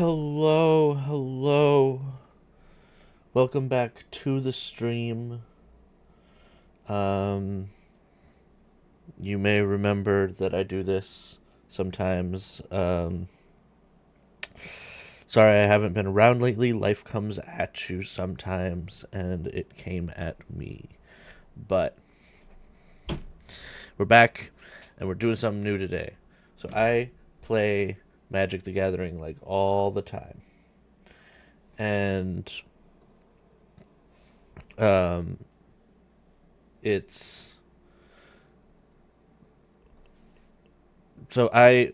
Hello, hello. Welcome back to the stream. Um, you may remember that I do this sometimes. Sorry I haven't been around lately. Life comes at you sometimes, and it came at me. But we're back, and we're doing something new today. So I play Magic the Gathering like all the time. And um, it's so I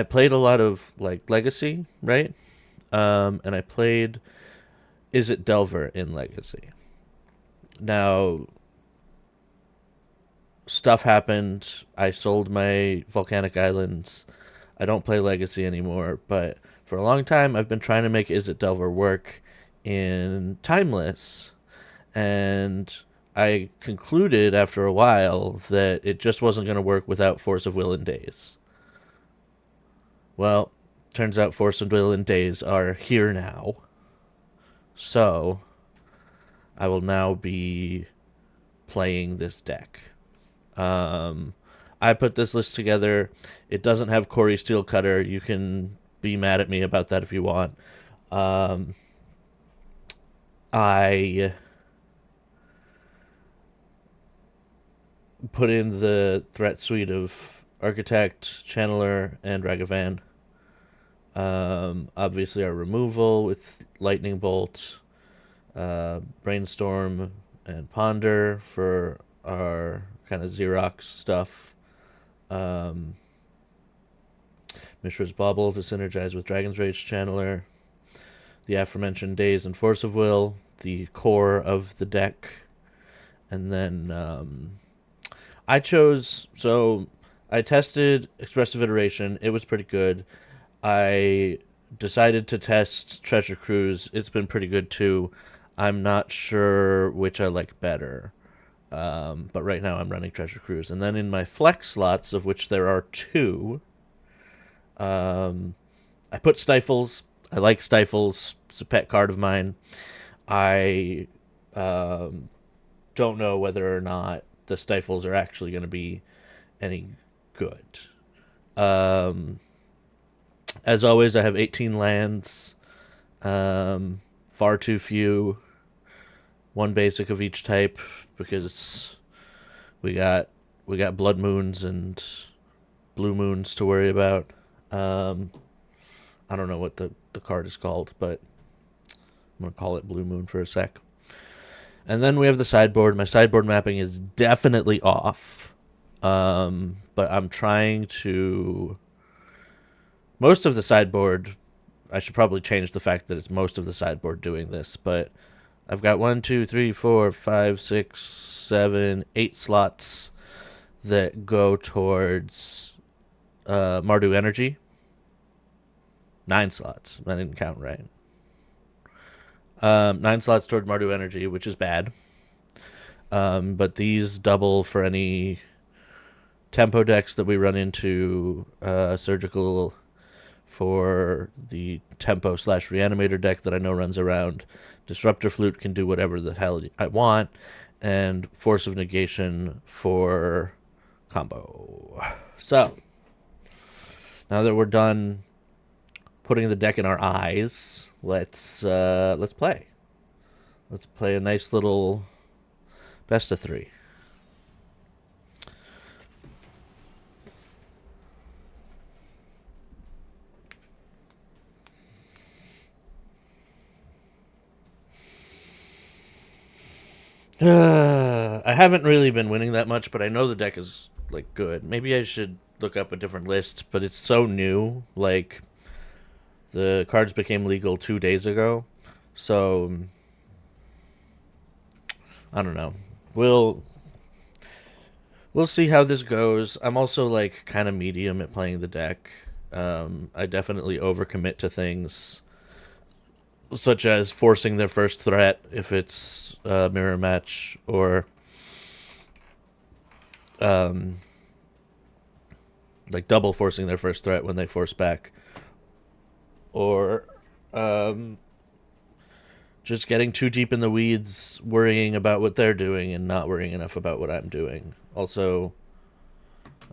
played a lot of like Legacy, right? And I played Is It Delver in Legacy. Now, stuff happened. I sold my volcanic islands. I don't play Legacy anymore, but for a long time I've been trying to make Is It Delver work in Timeless, and I concluded after a while that it just wasn't going to work without Force of Will and Days. Well, turns out Force of Will and Days are here now. So, I will now be playing this deck. Um, I put this list together. It doesn't have Cori-Steel Cutter. You can be mad at me about that if you want. Um, I put in the threat suite of Architect, Channeler, and Ragavan. Obviously, our removal with Lightning Bolt, Brainstorm, and Ponder for our kind of Xerox stuff. Um, Mishra's Bauble to synergize with Dragon's Rage Channeler. The aforementioned Days and Force of Will, the core of the deck. And then I chose. So I tested Expressive Iteration. It was pretty good. I decided to test Treasure Cruise. It's been pretty good too. I'm not sure which I like better. But right now I'm running Treasure Cruise. And then in my flex slots, of which there are two, I put Stifles. I like Stifles. It's a pet card of mine. I um, don't know whether or not the Stifles are actually going to be any good. Um, as always, I have 18 lands. Far too few. One basic of each type because we got we got blood moons and blue moons to worry about. Um, I don't know what the card is called, but I'm gonna call it blue moon for a sec. And then we have the sideboard. My sideboard mapping is definitely off, but I'm trying to. Most of the sideboard, I should probably change the fact that it's most of the sideboard doing this, but I've got 8 slots that go towards Mardu Energy. 9 slots. I didn't count right. 9 slots toward Mardu Energy, which is bad. But these double for any tempo decks that we run into. Surgical for the tempo slash reanimator deck that I know runs around. Disruptor Flute can do whatever the hell I want. And Force of Negation for combo. So, now that we're done putting the deck in our eyes, let's play. Let's play a nice little best of 3. I haven't really been winning that much, but I know the deck is like good. Maybe I should look up a different list, but it's so new. Like the cards became legal 2 days ago, so I don't know. We'll we'll see how this goes. I'm also like kind of medium at playing the deck. I definitely overcommit to things, such as forcing their first threat if it's a mirror match, or um, like double forcing their first threat when they force back, or just getting too deep in the weeds, worrying about what they're doing and not worrying enough about what I'm doing. Also,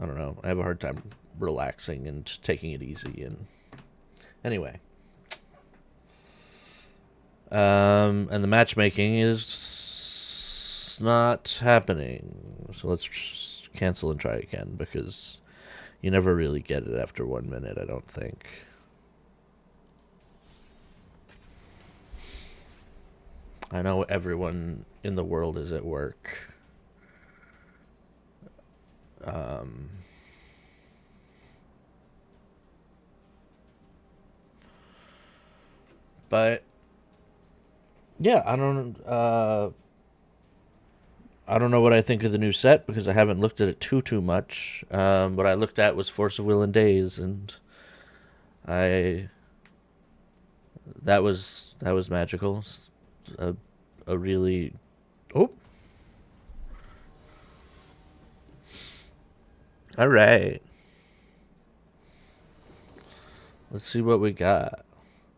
I don't know. I have a hard time relaxing and taking it easy. And anyway, and the matchmaking is not happening. So let's just cancel and try again, because you never really get it after 1 minute, I don't think. I know everyone in the world is at work. But yeah, I don't know what I think of the new set, because I haven't looked at it too much. What I looked at was Force of Will and Days, and I that was magical. A, a really oh, all right. Let's see what we got.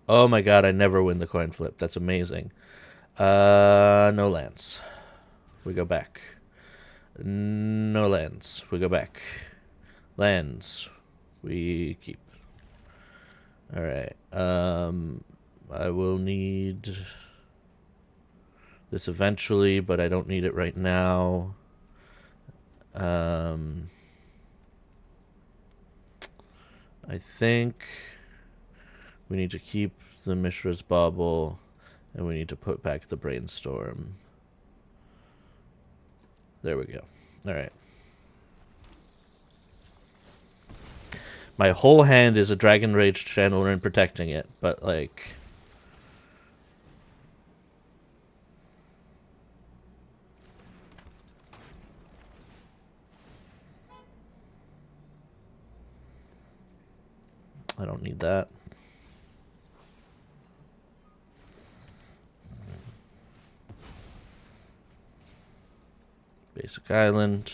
Oh my god, I never win the coin flip. That's amazing. No lands. We go back. No lands. We go back. Lands. We keep. All right. I will need this eventually, but I don't need it right now. I think we need to keep the Mishra's Bauble, and we need to put back the Brainstorm. There we go. All right. My whole hand is a Dragon Rage Channeler and protecting it, but like, I don't need that. Basic Island.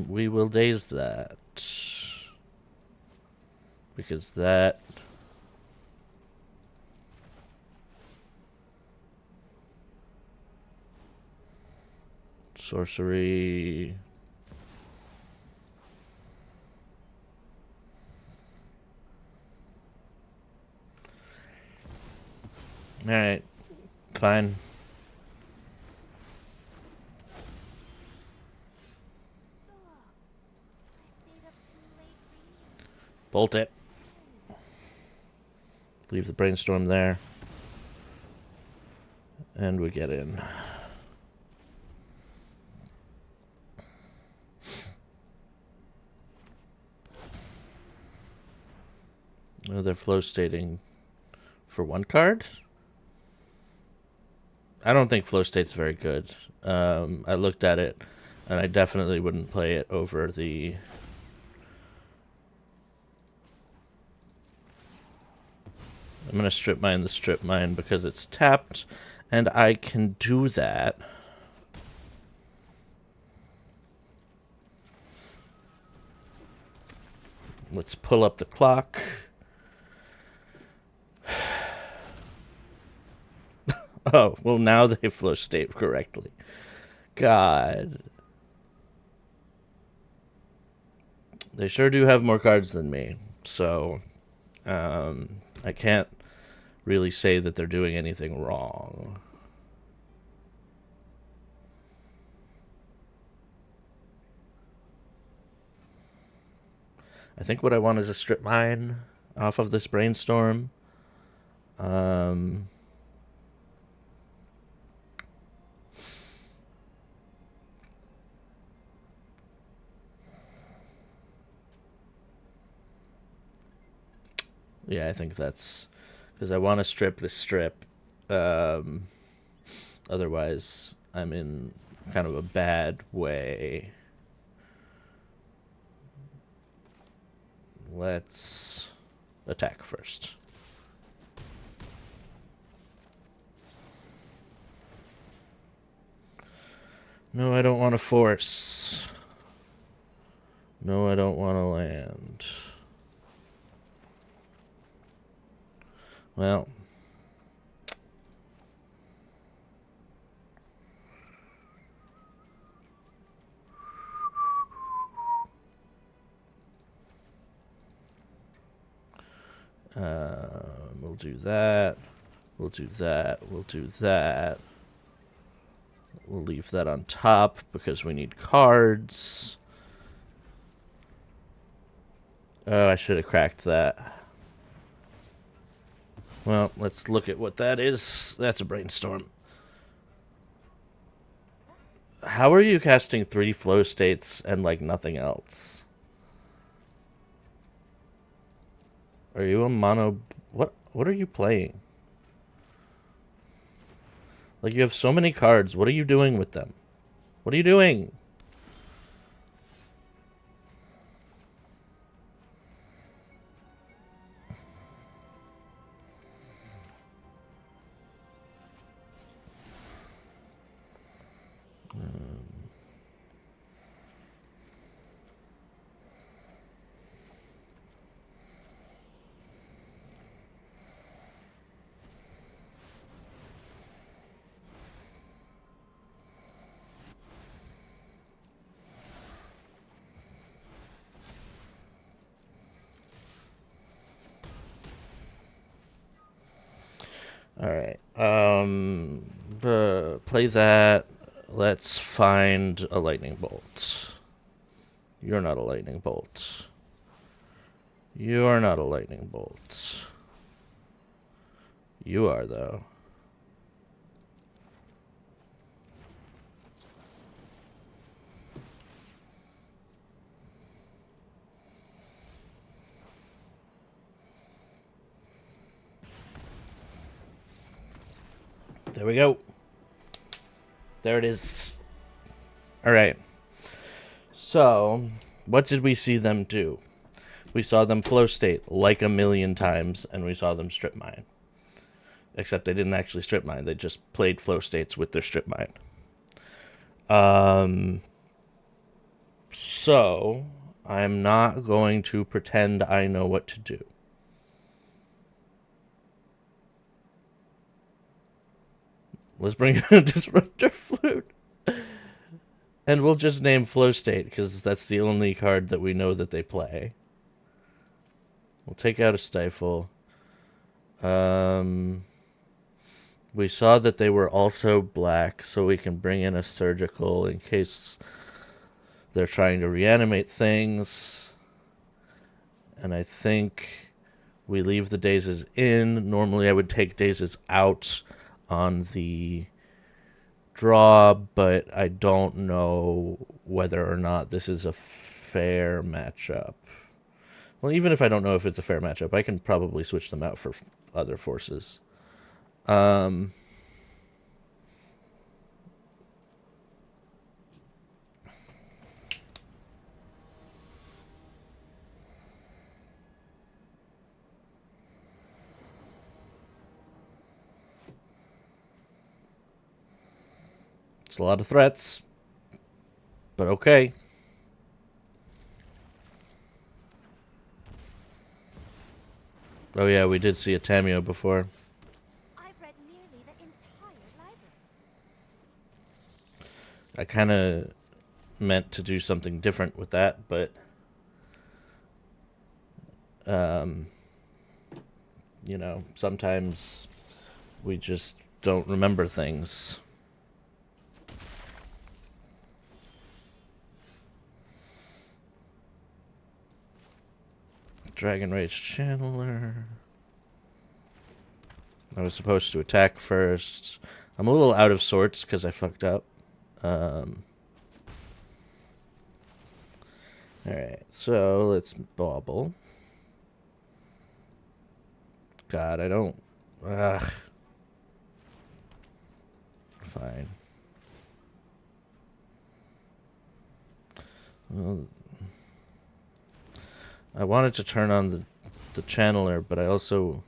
We will daze that, because that sorcery. All right, fine. Bolt it. Leave the Brainstorm there. And we get in. Oh, they're flow stating for one card? I don't think flow state's very good. I looked at it, and I definitely wouldn't play it over the... I'm going to strip mine the strip mine because it's tapped, and I can do that. Let's pull up the clock. Oh, well, now they flow state correctly. God. They sure do have more cards than me, so I can't really say that they're doing anything wrong. I think what I want is a strip mine off of this Brainstorm. Yeah, I think that's because I want to strip the strip. Otherwise, I'm in kind of a bad way. Let's attack first. No, I don't want to force. No, I don't want to land. Well. We'll do that. We'll do that. We'll do that. We'll leave that on top because we need cards. Oh, I should have cracked that. Well, let's look at what that is. That's a brainstorm. How are you casting 3 flow states and, like, nothing else? Are you a mono... What are you playing? Like, you have so many cards. What are you doing with them? What are you doing? Alright. Play that. Let's find a lightning bolt. You're not a lightning bolt. You're not a lightning bolt. You are, though. There we go. There it is. Alright. So, what did we see them do? We saw them flow state like a million times, and we saw them strip mine. Except they didn't actually strip mine. They just played flow states with their strip mine. So, I'm not going to pretend I know what to do. Let's bring in a Disruptor Flute. And we'll just name Flow State, because that's the only card that we know that they play. We'll take out a Stifle. We saw that they were also black, so we can bring in a Surgical in case they're trying to reanimate things. And I think we leave the Dazes in. Normally I would take Dazes out on the draw, but I don't know whether or not this is a fair matchup. Well, even if I don't know if it's a fair matchup, I can probably switch them out for other forces. It's a lot of threats, but okay. Oh yeah, we did see a Tameo before. I've read nearly the entire library. I kind of meant to do something different with that, but you know, sometimes we just don't remember things. Dragon Rage Channeler. I was supposed to attack first. I'm a little out of sorts because I fucked up. Alright, so let's bobble. God, I don't... Ugh. Fine. Well, I wanted to turn on the channeler, but I also...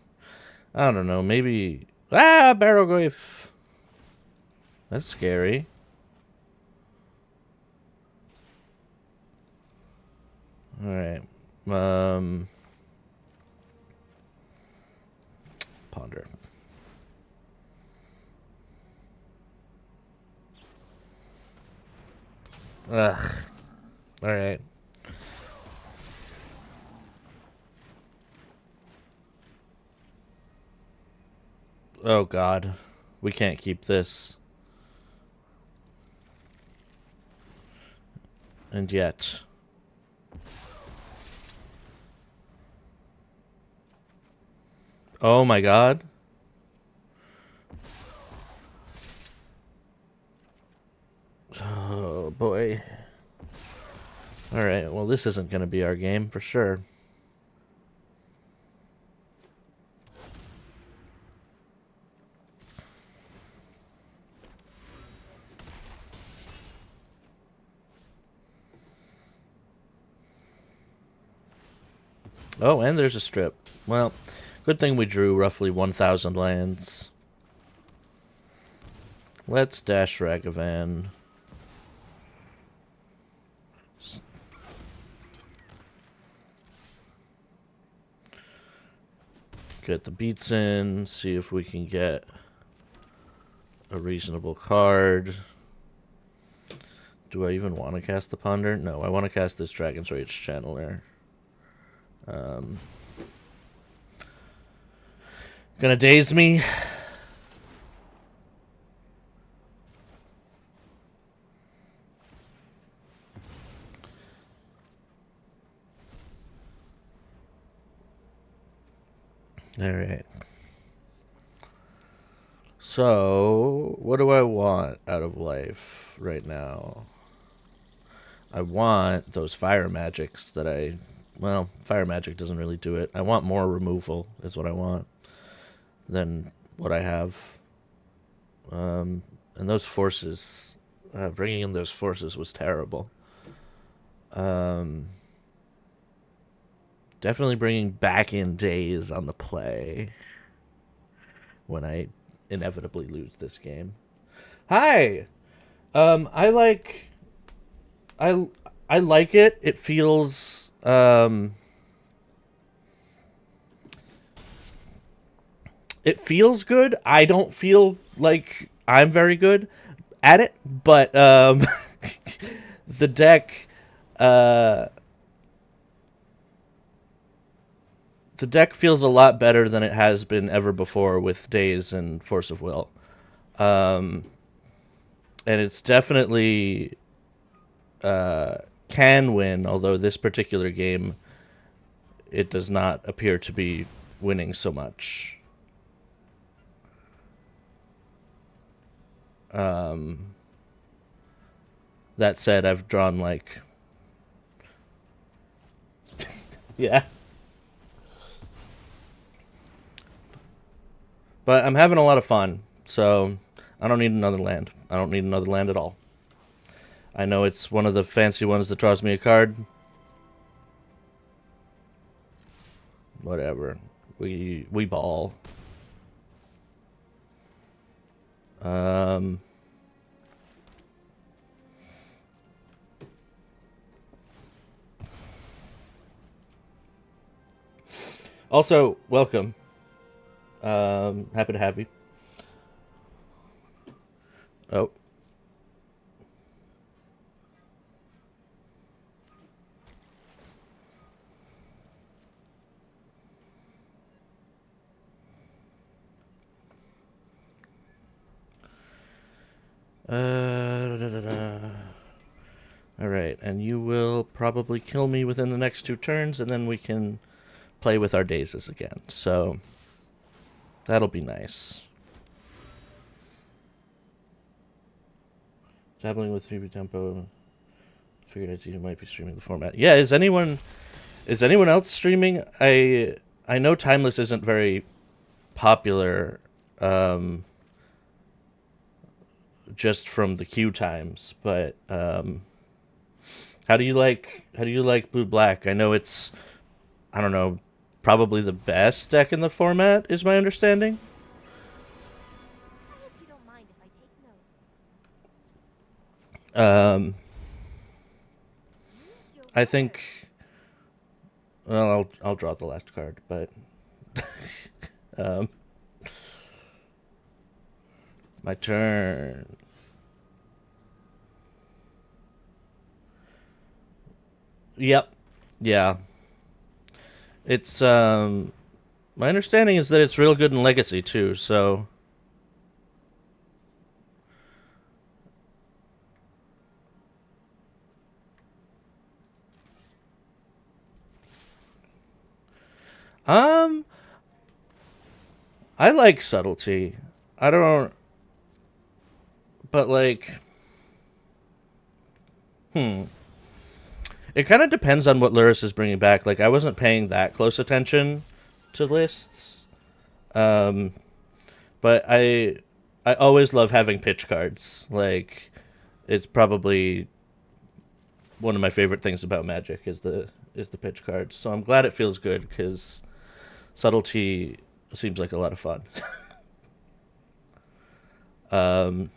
I don't know, maybe... Ah, Barrowglyph! That's scary. All right. Ponder. Ugh. All right. Oh God, we can't keep this. And yet. Oh my God. Oh boy. All right. Well, this isn't going to be our game for sure. Oh, and there's a strip. Well, good thing we drew roughly 1,000 lands. Let's dash Ragavan. Get the beats in. See if we can get a reasonable card. Do I even want to cast the Ponder? No, I want to cast this Dragon's Rage Channeler. Gonna daze me. Alright. So, what do I want out of life right now? I want those fire magics that I... Well, fire magic doesn't really do it. I want more removal, is what I want, than what I have. And those forces... bringing in those forces was terrible. Definitely bringing back in days on the play when I inevitably lose this game. Hi! I like... I like it. It feels... it feels good. I don't feel like I'm very good at it, but the deck... the deck feels a lot better than it has been ever before with Days and Force of Will. And it's definitely can win, although this particular game, it does not appear to be winning so much. That said, I've drawn like... yeah. But I'm having a lot of fun, so I don't need another land. I don't need another land at all. I know it's one of the fancy ones that draws me a card. Whatever. We ball. Also, welcome. Happy to have you. Oh. Alright, and you will probably kill me within the next 2 turns, and then we can play with our dazes again. So, that'll be nice. Dabbling with 3 tempo. Figured I'd see who might be streaming the format. Yeah, is anyone else streaming? I know Timeless isn't very popular, just from the queue times, but how do you like Blue Black? I know it's, I don't know, probably the best deck in the format, is my understanding. I hope you don't mind if I take notes. Um, Use your I words. think Well, I'll draw the last card, but um, my turn. Yep. Yeah. It's my understanding is that it's real good in Legacy too. So um, I like subtlety. I don't, but like, hmm. It kind of depends on what Luris is bringing back. Like, I wasn't paying that close attention to lists, um, but I always love having pitch cards. Like, it's probably one of my favorite things about Magic is the pitch cards. So I'm glad it feels good because subtlety seems like a lot of fun. um,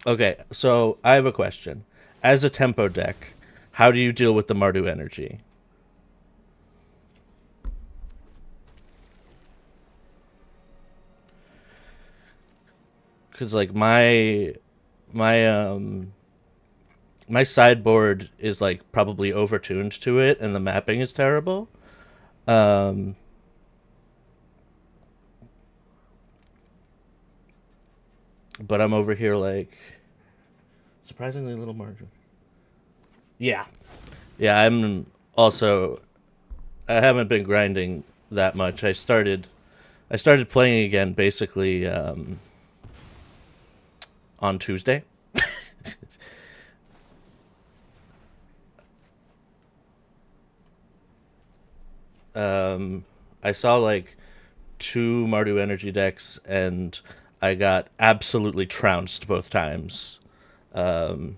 okay, so I have a question. As a tempo deck, how do you deal with the Mardu energy? Because like my my sideboard is like probably overtuned to it, and the mapping is terrible. Um, but I'm over here like surprisingly little margin. Yeah, yeah. I'm also I haven't been grinding that much. I started playing again basically on Tuesday. Um, I saw like two Mardu energy decks, and I got absolutely trounced both times. Um,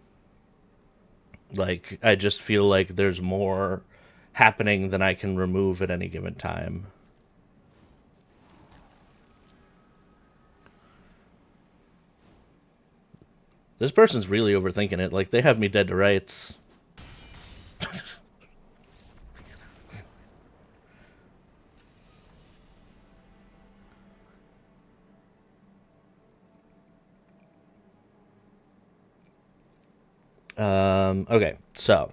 like I just feel like there's more happening than I can remove at any given time. This person's really overthinking it. Like they have me dead to rights. Okay, so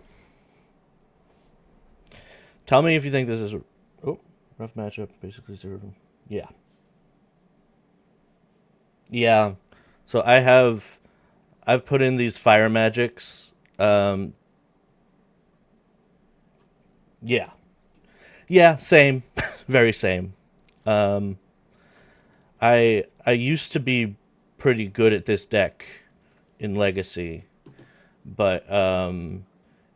tell me if you think this is oh rough matchup. Basically zero. Yeah, yeah. So I've put in these fire magics. Yeah, yeah, same, very same. Um, I used to be pretty good at this deck in Legacy, but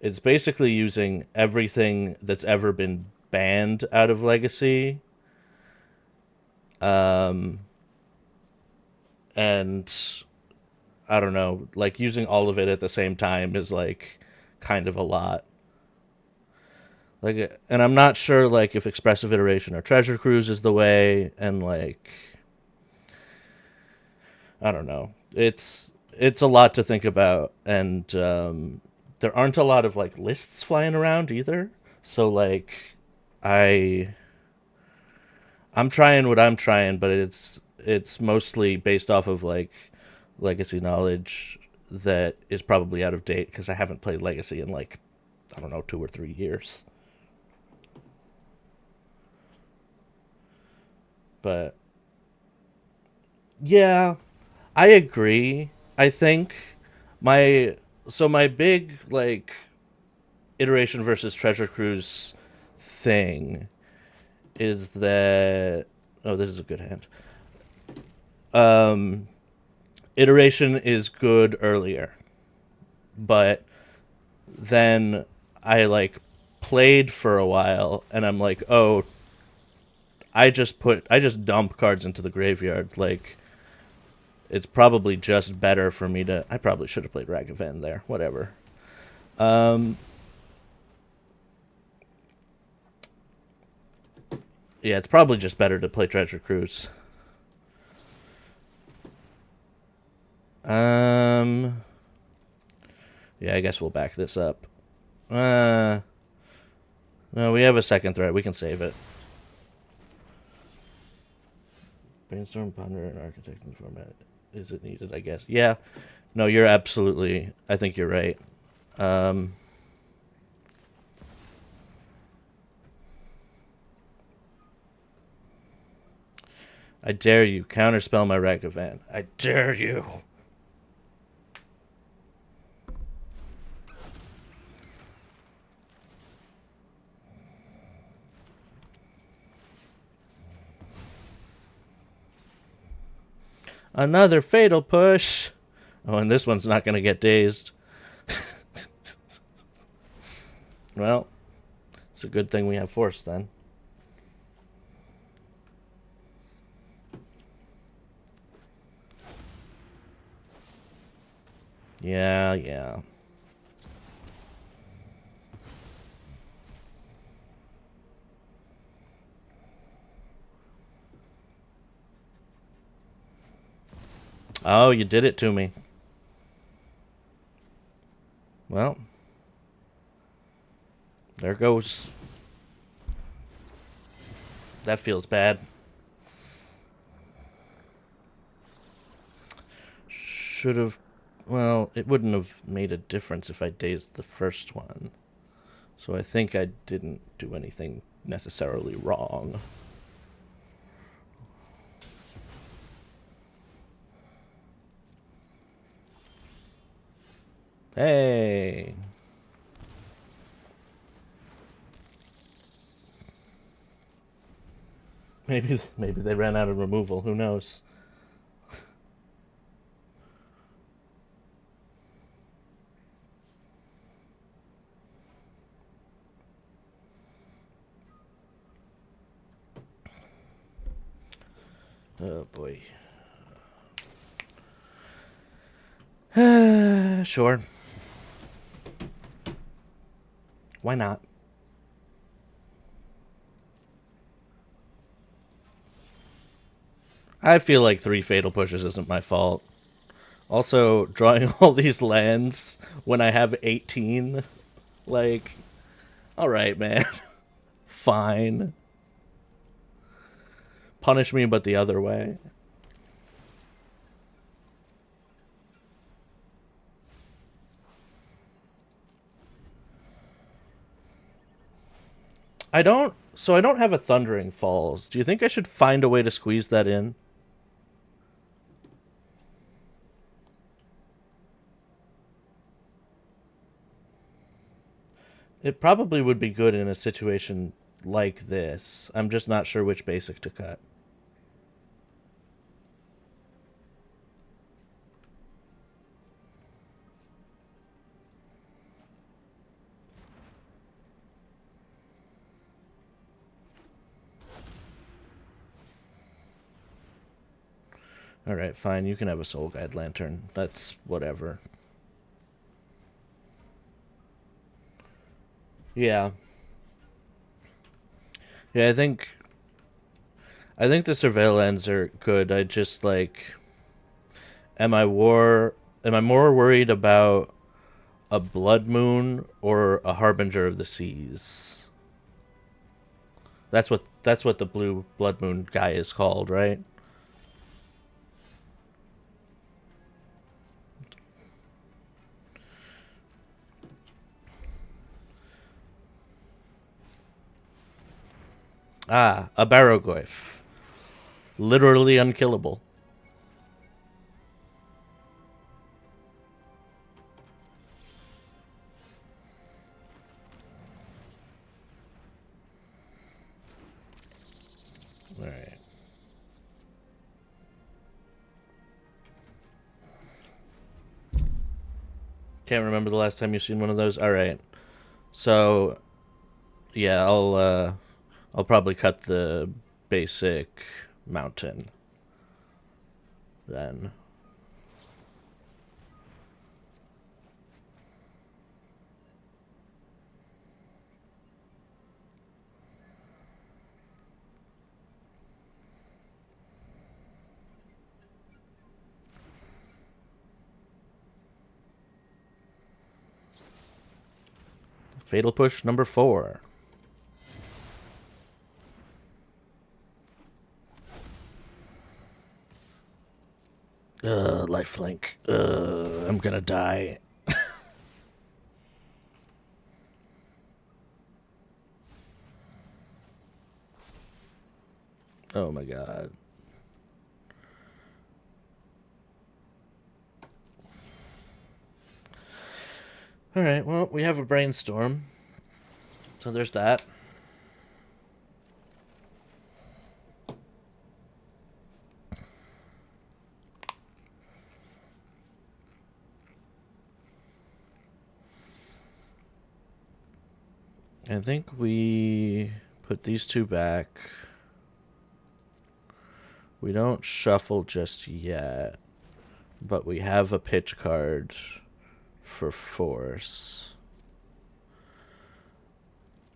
it's basically using everything that's ever been banned out of Legacy, um, and I don't know, like using all of it at the same time is like kind of a lot. Like, and I'm not sure like if expressive iteration or treasure cruise is the way, and like I don't know. It's a lot to think about, and there aren't a lot of like lists flying around either. So like, I I'm trying what I'm trying, but it's mostly based off of like legacy knowledge that is probably out of date because I haven't played Legacy in like I don't know 2 or 3 years. But yeah, I agree. I think my my big like iteration versus treasure cruise thing is that oh this is a good hand. Um, iteration is good earlier, but then I like played for a while and I'm like, oh, I just dump cards into the graveyard. Like it's probably just better for me to. I probably should have played Ragavan there. Whatever. Um, yeah, it's probably just better to play Treasure Cruise. Um, yeah, I guess we'll back this up. Uh, No, we have a second threat. We can save it. Brainstorm, ponder, and architect in format. Is it needed? I guess. Yeah. No, you're absolutely. I think you're right. Um, I dare you. Counterspell my Ragavan. I dare you. Another fatal push. Oh, and this one's not going to get dazed. Well, it's a good thing we have force then. Yeah, yeah. Oh, you did it to me. Well, there goes. That feels bad. Should have. Well, it wouldn't have made a difference if I dazed the first one. So I think I didn't do anything necessarily wrong. Hey. Maybe they ran out of removal. Who knows? Oh boy. Sure. Why not? I feel like 3 fatal pushes isn't my fault. Also, drawing all these lands when I have 18, like, alright, man. Fine. Punish me, but the other way. I don't have a Thundering Falls. Do you think I should find a way to squeeze that in? It probably would be good in a situation like this. I'm just not sure which basic to cut. Alright, fine. You can have a Soul Guide Lantern. That's whatever. Yeah. Yeah, I think the surveil ends are good. I just like am I more worried about a blood moon or a harbinger of the seas? That's what the blue blood moon guy is called, right? Ah, a barrowglyph. Literally unkillable. Alright. Can't remember the last time you've seen one of those. Alright. So yeah, I'll probably cut the basic mountain then. Fatal push number 4. Lifelink. I'm gonna die. Oh my god. Alright, well, we have a brainstorm. So there's that. I think we put these two back. We don't shuffle just yet, but we have a pitch card for force.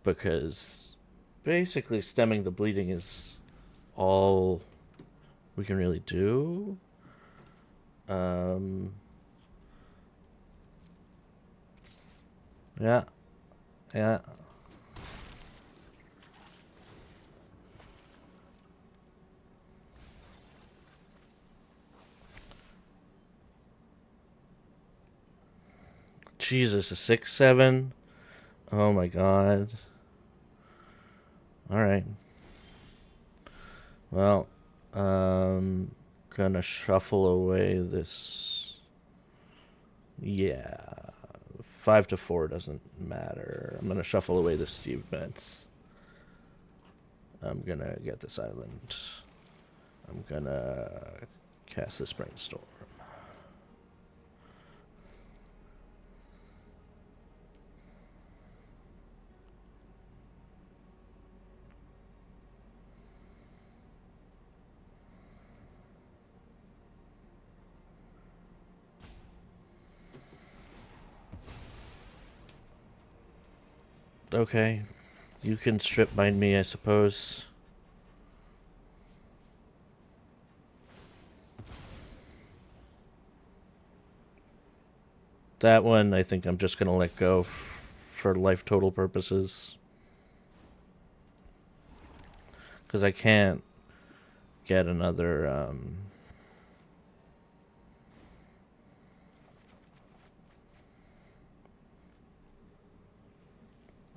Because basically stemming the bleeding is all we can really do. Yeah, yeah. Jesus, a 6/7. Oh my god. All right. Well, gonna shuffle away this. Yeah, 5 to 4 doesn't matter. I'm gonna shuffle away the Steve Metz. I'm gonna get this island. I'm gonna cast this brainstorm. Okay, you can strip mine me, I suppose. That one, I think I'm just gonna let go for life total purposes. Because I can't get another.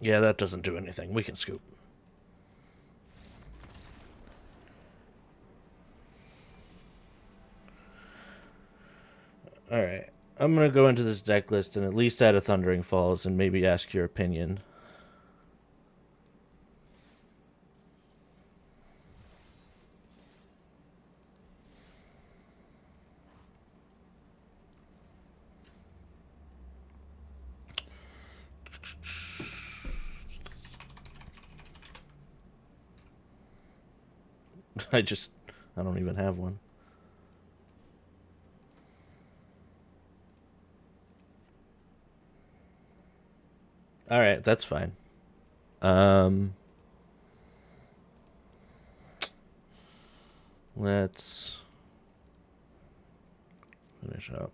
Yeah, that doesn't do anything. We can scoop. Alright. I'm gonna go into this deck list and at least add a Thundering Falls and maybe ask your opinion. I don't even have one. Alright, that's fine. Let's finish up.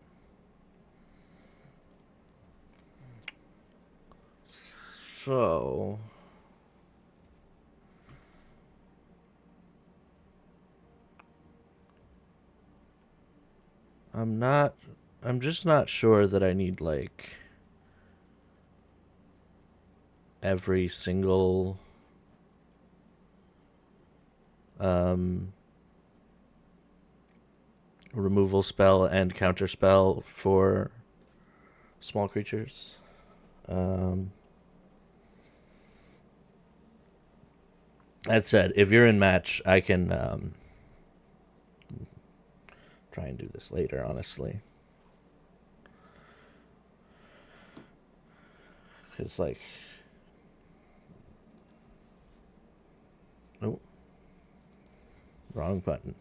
So, I'm just not sure that I need like every single removal spell and counter spell for small creatures. That said, if you're in match, I can try and do this later, honestly. It's like. Oh. Wrong button.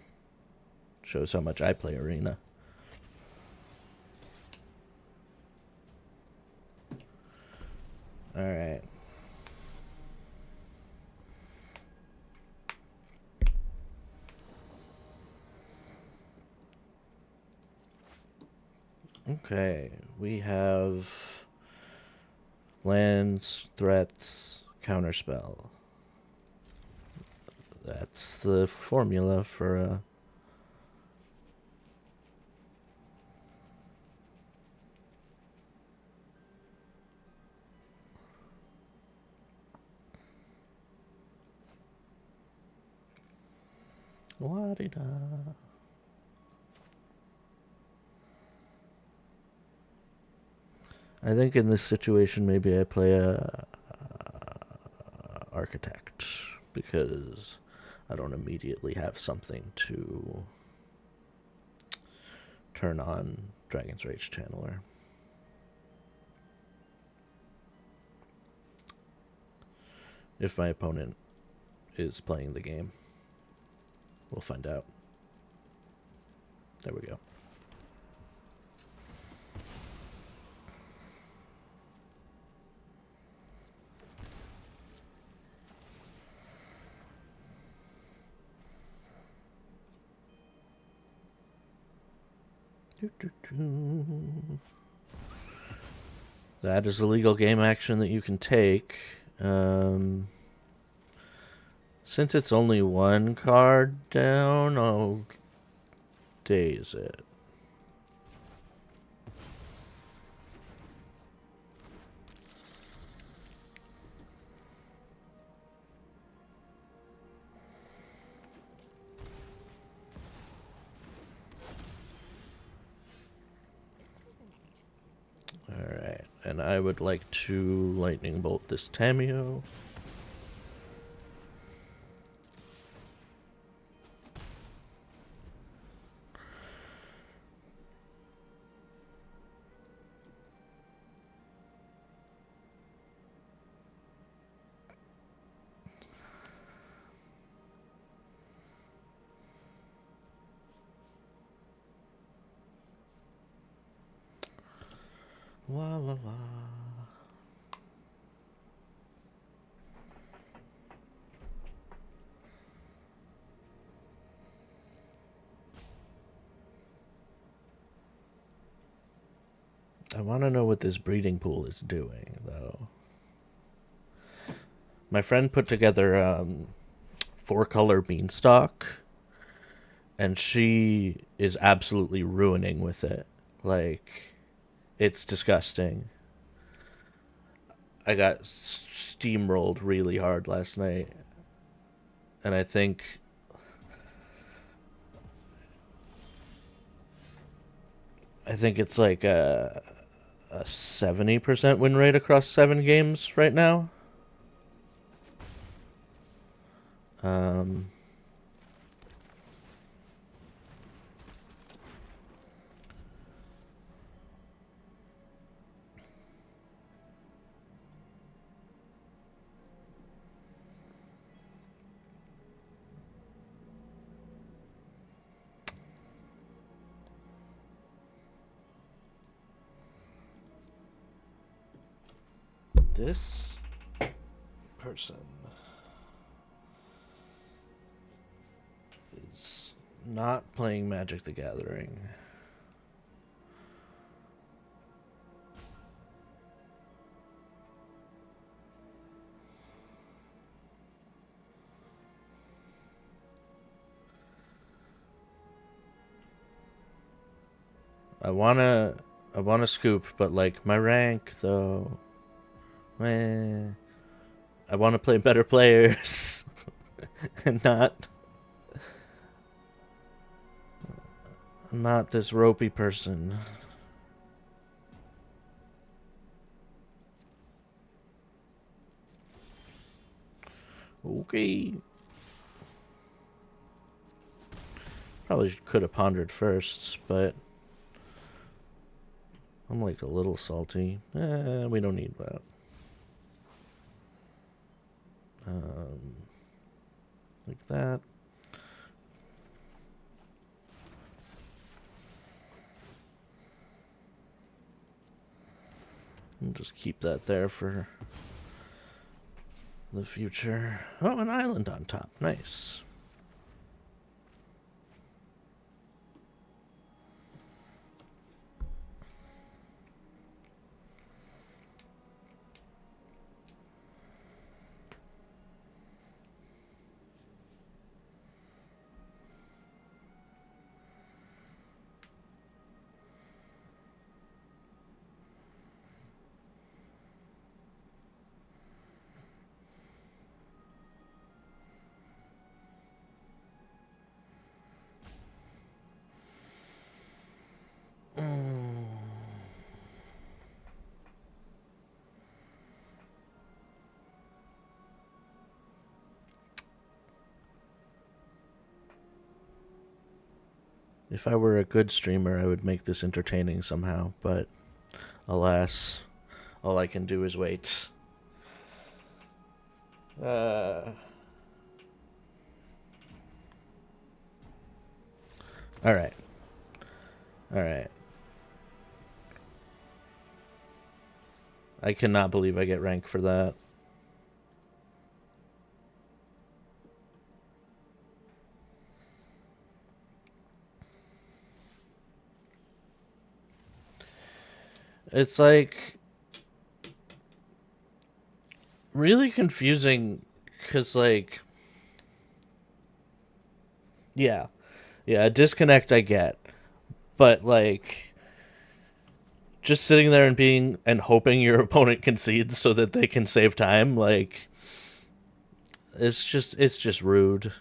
Shows how much I play Arena. Alright. Okay, we have lands, threats, counterspell. That's the formula for La-di-da. I think in this situation, maybe I play a architect because I don't immediately have something to turn on Dragon's Rage Channeler. If my opponent is playing the game, we'll find out. There we go. That is a legal game action that you can take. Since it's only one card down, I'll daze it. Alright, and I would like to lightning bolt this Tamio. La la la. I want to know what this breeding pool is doing, though. My friend put together 4-color beanstalk, and she is absolutely ruining with it. Like, it's disgusting. I got steamrolled really hard last night, and I think it's like a 70% win rate across 7 games right now. Um, this person is not playing Magic the Gathering. I wanna scoop, but like my rank though, I wanna play better players and not this ropey person. Okay. Probably could have pondered first, but I'm like a little salty. We don't need that. Like that. And just keep that there for the future. Oh, an island on top. Nice. If I were a good streamer, I would make this entertaining somehow, but alas, all I can do is wait. Alright. Alright. I cannot believe I get rank for that. It's like really confusing because, like, yeah, a disconnect I get, but like just sitting there and being and hoping your opponent concedes so that they can save time, like it's just rude.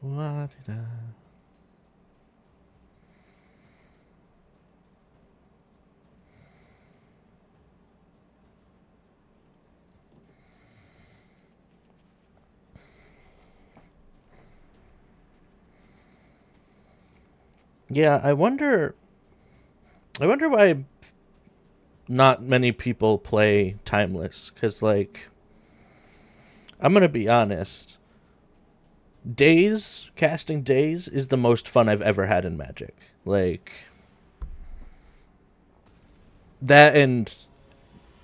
La-di-da. Yeah, I wonder. I wonder why not many people play Timeless. Because, like, I'm gonna be honest. Casting Days is the most fun I've ever had in Magic. Like that, and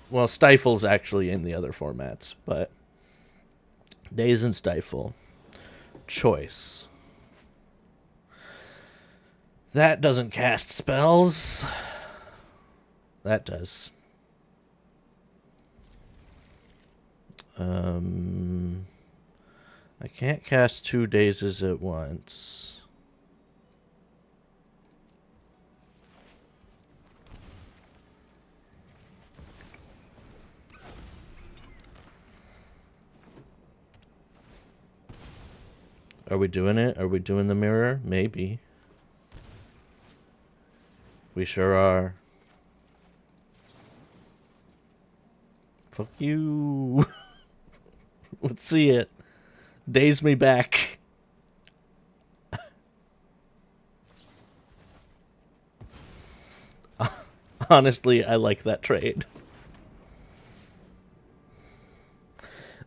well, Stifle's actually in the other formats, but Days and Stifle, choice. That doesn't cast spells. That does. I can't cast 2 Dazes at once. Are we doing it? Are we doing the mirror? Maybe. We sure are. Fuck you. Let's see it. Daze me back. Honestly, I like that trade.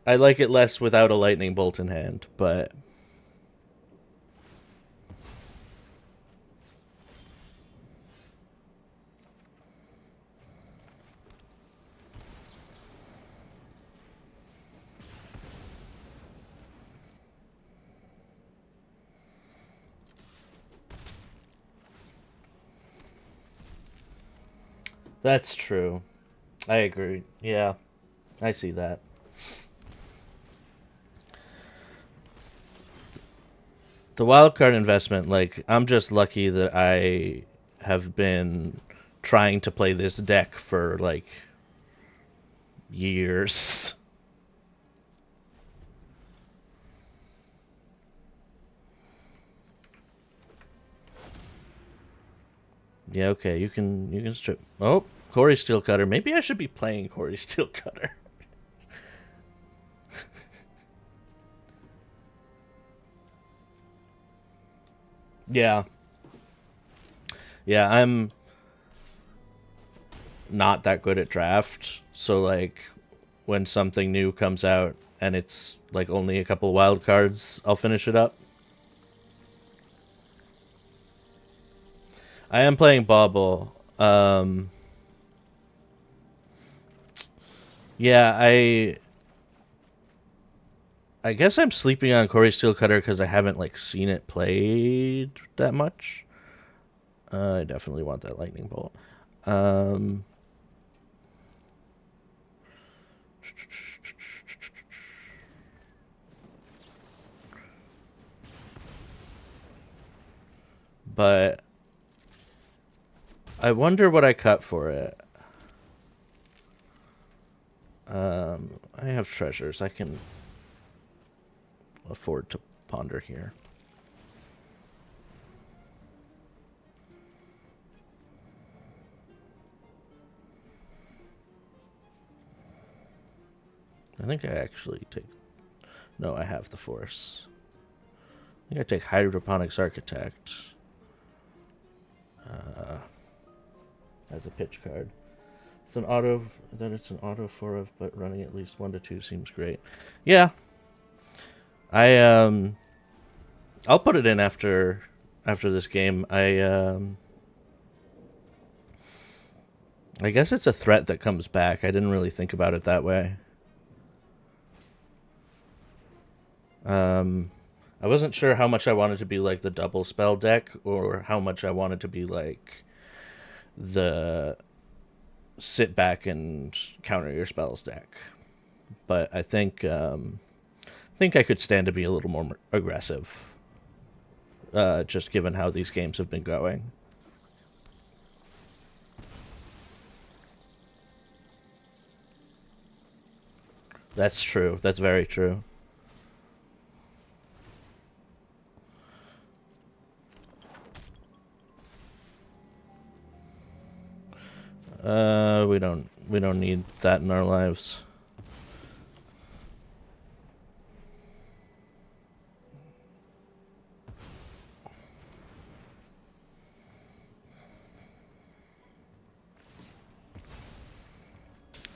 I like it less without a lightning bolt in hand, but that's true. I agree. Yeah, I see that. The wildcard investment, like, I'm just lucky that I have been trying to play this deck for, like, years. Yeah, okay, you can strip. Oh, Cori-Steel Cutter. Maybe I should be playing Cori-Steel Cutter. Yeah. Yeah, I'm not that good at draft, so like when something new comes out and it's like only a couple wild cards, I'll finish it up. I am playing Bobble. Yeah, I guess I'm sleeping on Cori-Steel Cutter because I haven't like seen it played that much. I definitely want that lightning bolt. Um, But I wonder what I cut for it. I have treasures. I can afford to ponder here. I think I actually take... No, I have the force. I think I take Hydroponics Architect as a pitch card. It's an auto... Then it's an auto 4 of, but running at least 1 to 2 seems great. Yeah. I'll put it in after this game. I guess it's a threat that comes back. I didn't really think about it that way. I wasn't sure how much I wanted to be like the double spell deck or how much I wanted to be like the sit back and counter your spells deck. But I think I could stand to be a little more aggressive, just given how these games have been going. That's true. That's very true. We don't need that in our lives.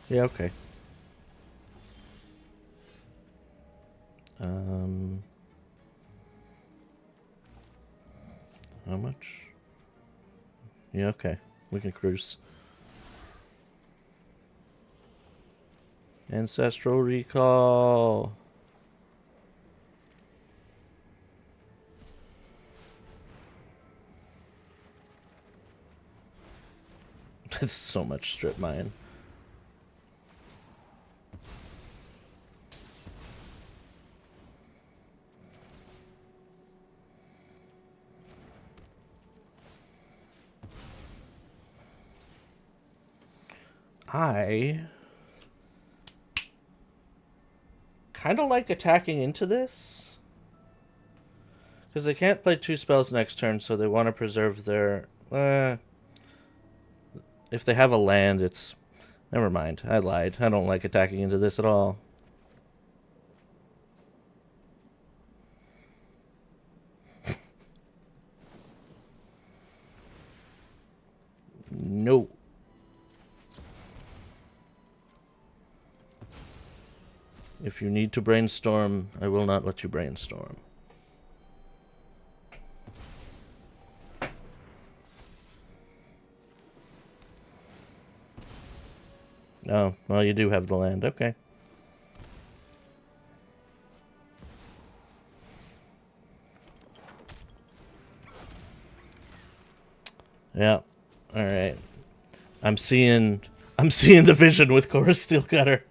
Yeah, okay. How much? Yeah, okay. We can cruise. Ancestral Recall. That's so much strip mine. I kind of like attacking into this. Because they can't play 2 spells next turn, so they want to preserve their... if they have a land, it's... Never mind, I lied. I don't like attacking into this at all. No. If you need to brainstorm, I will not let you brainstorm. Oh, well, you do have the land. Okay. Yeah. All right. I'm seeing the vision with Cori-Steel Cutter.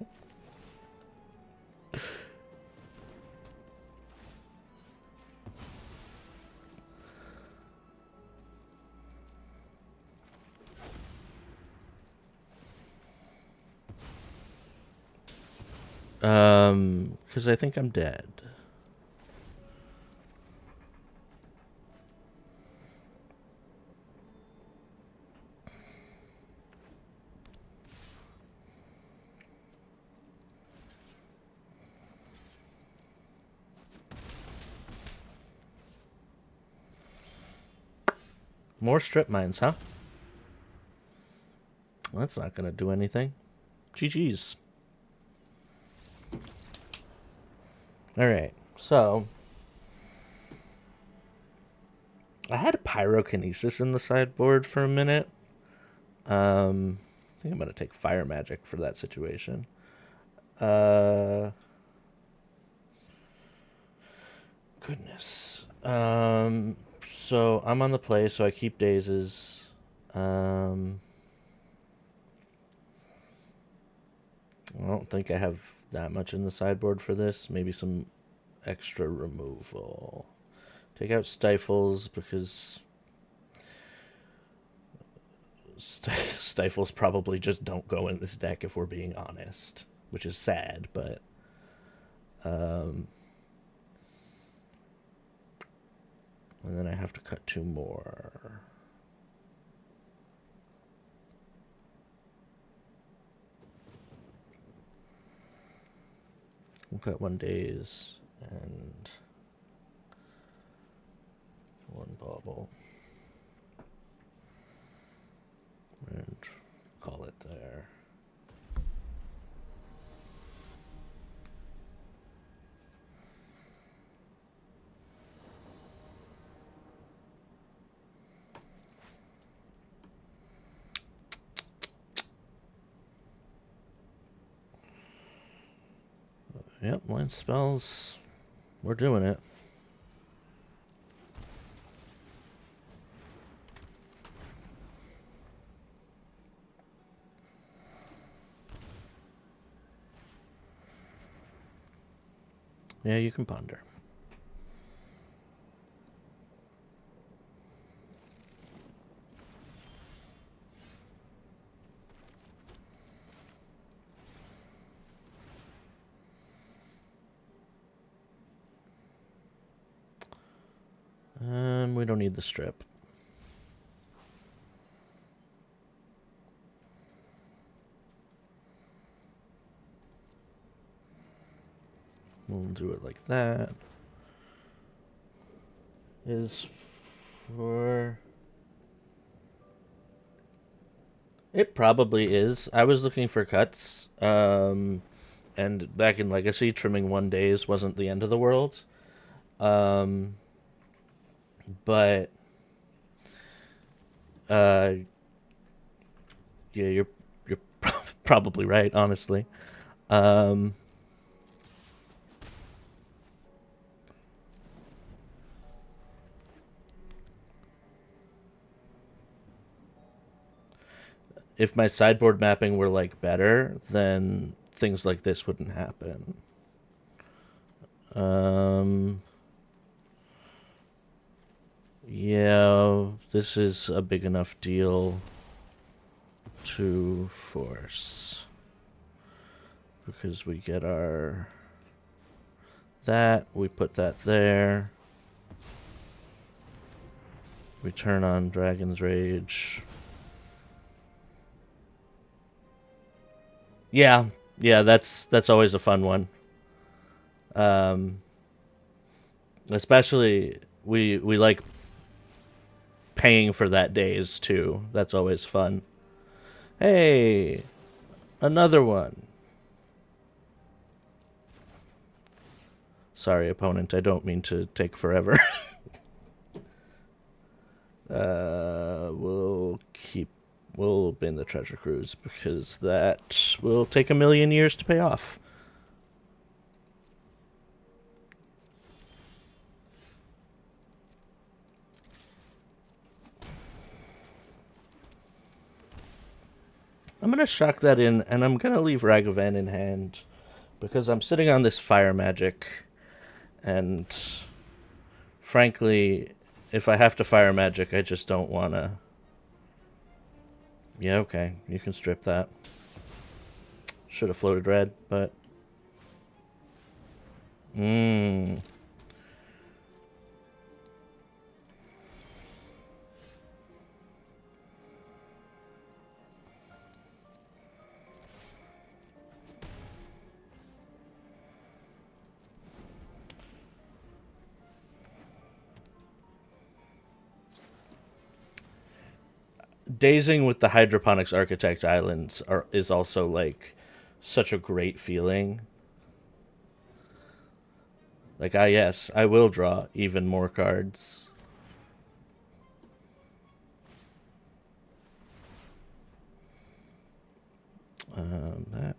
Because I think I'm dead. More strip mines, huh? Well, that's not gonna do anything. GG's. Alright, so... I had Pyrokinesis in the sideboard for a minute. I think I'm gonna take Fire Magic for that situation. Goodness. So I'm on the play, so I keep dazes. I don't think I have that much in the sideboard for this. Maybe some extra removal. Take out Stifles because Stifles probably just don't go in this deck if we're being honest, which is sad, but and then I have to cut 2 more. We'll cut 1 days and 1 bauble. And call it there. Yep, line spells. We're doing it. Yeah, you can ponder. We don't need the strip. We'll do it like that. Is for... It probably is. I was looking for cuts. And back in Legacy, trimming 1 days wasn't the end of the world. But yeah, you're probably right, honestly. If my sideboard mapping were like better, then things like this wouldn't happen. Yeah, this is a big enough deal to force. Because we get our... That, we put that there. We turn on Dragon's Rage. Yeah, that's always a fun one. Especially we like paying for that days too. That's always fun. Hey, another one. Sorry, opponent. I don't mean to take forever. We'll bin the treasure cruise because that will take 1,000,000 years to pay off. I'm going to shock that in, and I'm going to leave Ragavan in hand because I'm sitting on this fire magic, and frankly, if I have to fire magic, I just don't want to... Yeah, okay, you can strip that. Should have floated red, but... Dazing with the Hydroponics Architect Islands is also like such a great feeling. Like, yes, I will draw even more cards. That...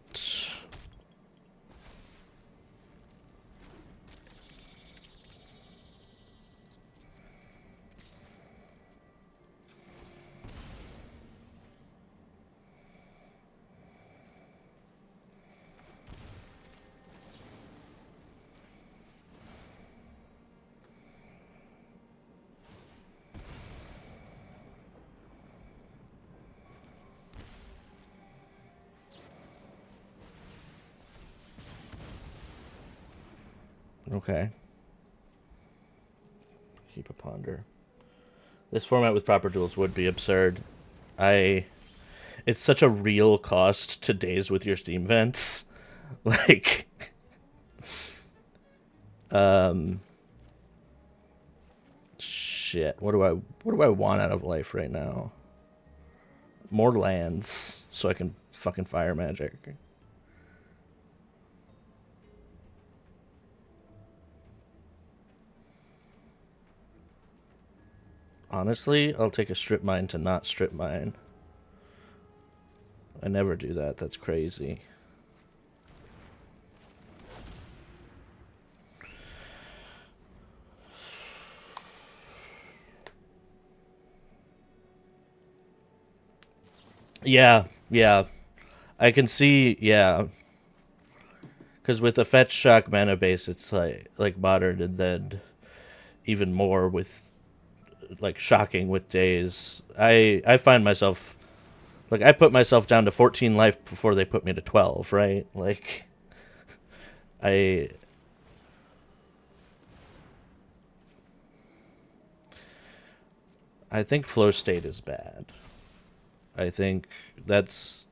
Okay. Keep a ponder. This format with proper duels would be absurd. I It's such a real cost to days with your Steam vents. Like um shit. What do I want out of life right now? More lands so I can fucking fire magic. Honestly, I'll take a strip mine to not strip mine. I never do that. That's crazy. Yeah, yeah. I can see, yeah. Because with a fetch shock mana base, it's like modern, and then even more with like shocking with days. I find myself like I put myself down to 14 life before they put me to 12, right? Like I I think flow state is bad. I think that's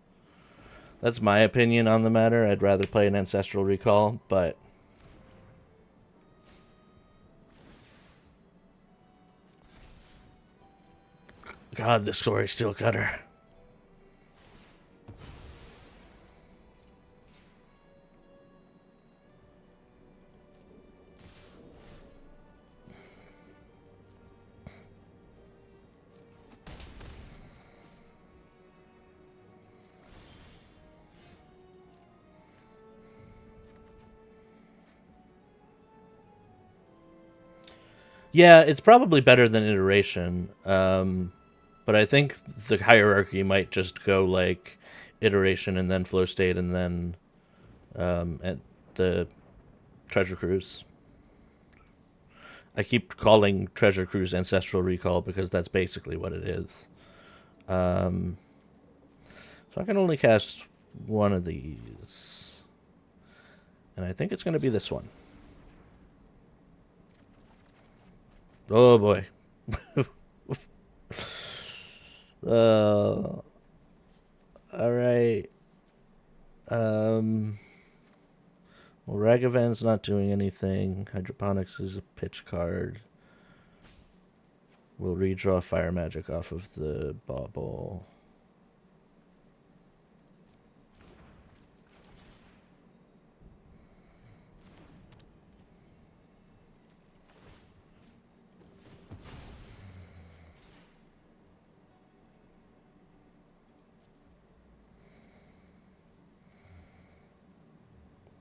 that's my opinion on the matter. I'd rather play an ancestral recall, but God, this Cori-Steel Cutter. Yeah, it's probably better than iteration. But I think the hierarchy might just go like iteration and then flow state and then at the treasure cruise. I keep calling treasure cruise ancestral recall because that's basically what it is. Um, so I can only cast one of these, and I think it's going to be this one. Oh boy. uh, all right. Um, well, Ragavan's not doing anything. Hydroponics is a pitch card. We'll redraw fire magic off of the bauble.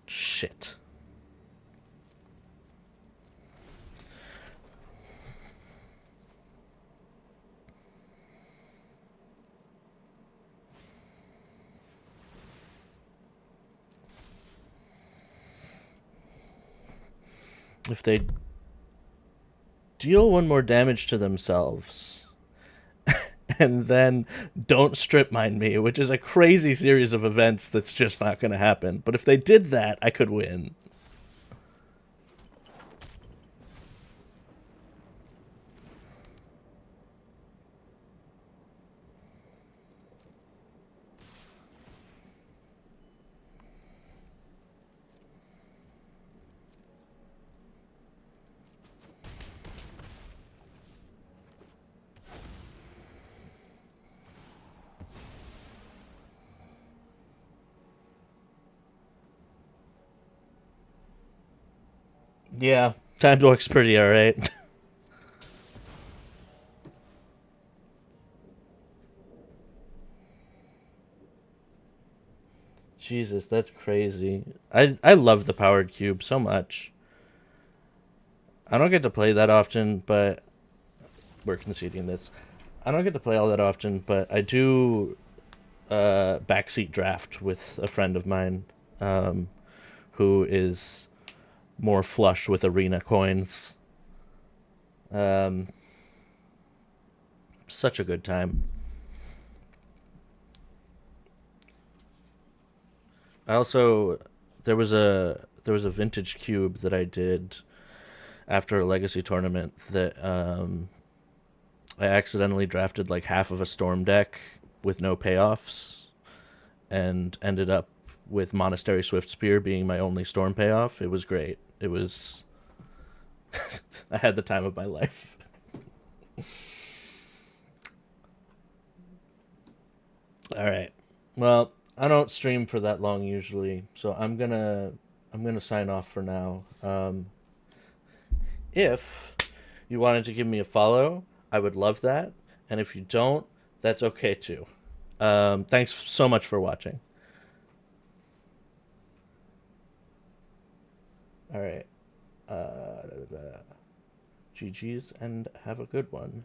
Shit. If they deal one more damage to themselves and then don't strip mine me, which is a crazy series of events that's just not going to happen. But if they did that, I could win. Yeah, time looks pretty alright. Jesus, that's crazy. I love the powered cube so much. I don't get to play that often, but we're conceding this. I don't get to play all that often, but I do backseat draft with a friend of mine who is more flush with arena coins. Um, Such a good time. I also there was there was a vintage cube that I did after a legacy tournament that I accidentally drafted like half of a storm deck with no payoffs and ended up with Monastery Swift Spear being my only storm payoff. It was great. It was I had the time of my life. All right. Well, I don't stream for that long usually, so I'm gonna sign off for now. If you wanted to give me a follow, I would love that, and if you don't, that's okay too. Thanks so much for watching. All right. GG's and have a good one.